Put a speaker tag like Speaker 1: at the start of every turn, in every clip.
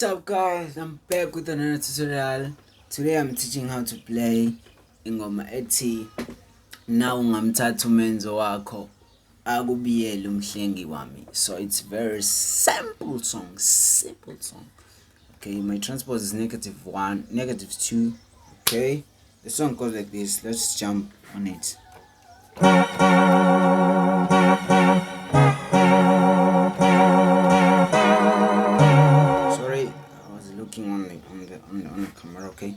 Speaker 1: What's up guys, I'm back with another tutorial. Today I'm teaching how to play ingoma ethi Nawungamthatha umenzo wakho akubiyele umhlengi wami. So it's very simple song. Okay, my transpose is -1, -2. Okay, the song goes like this. Let's jump on it. Sorry, I was looking on the camera. Okay.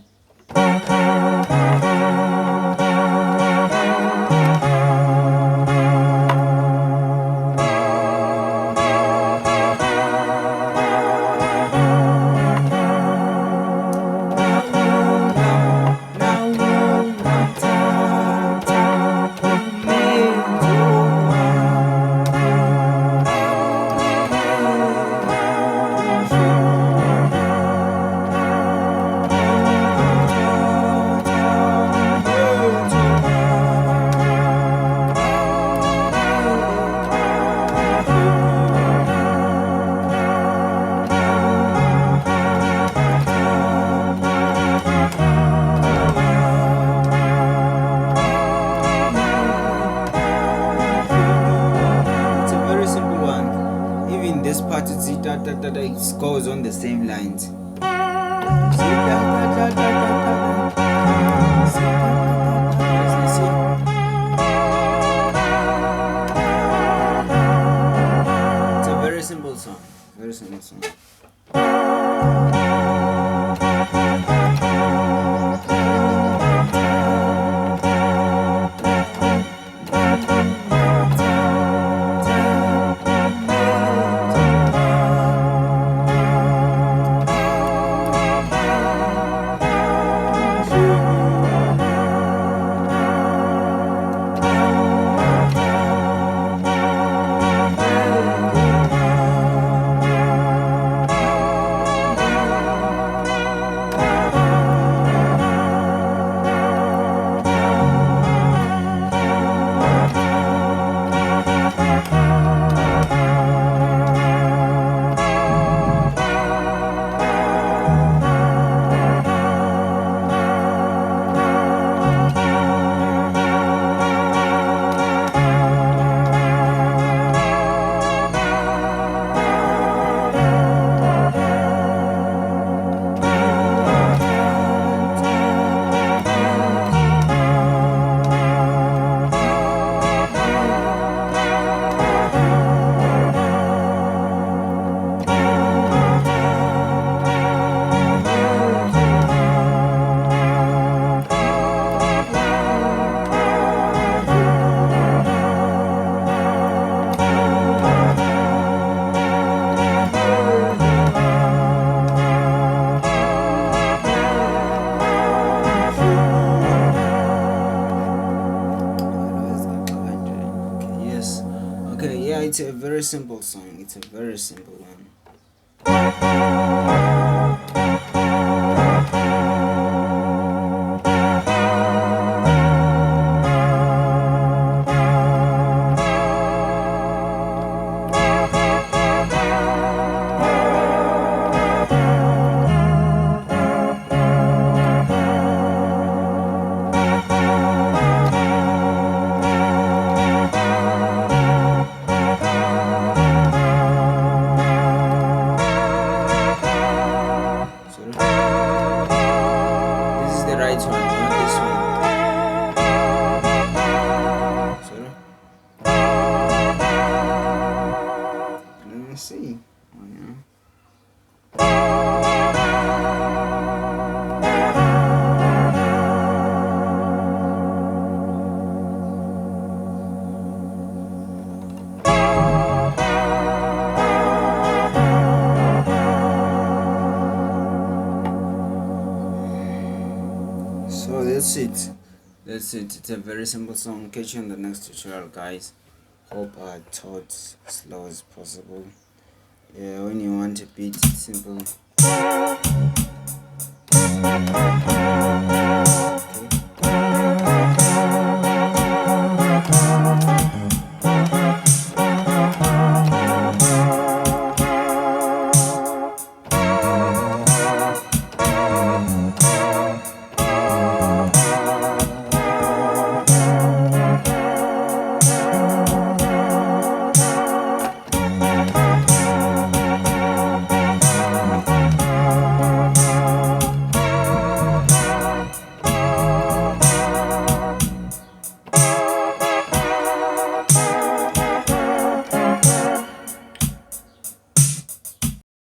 Speaker 1: This part of Zitatata, it goes on the same lines. It's a very simple song. Very simple song. Okay, yeah, it's a very simple song. It's a very simple one. This is the right one, not this one. Sorry. Let me see. Oh, yeah. So that's it. It's a very simple song. Catch you in the next tutorial, guys. Hope I taught slow as possible. Yeah, when you want a beat, it's simple.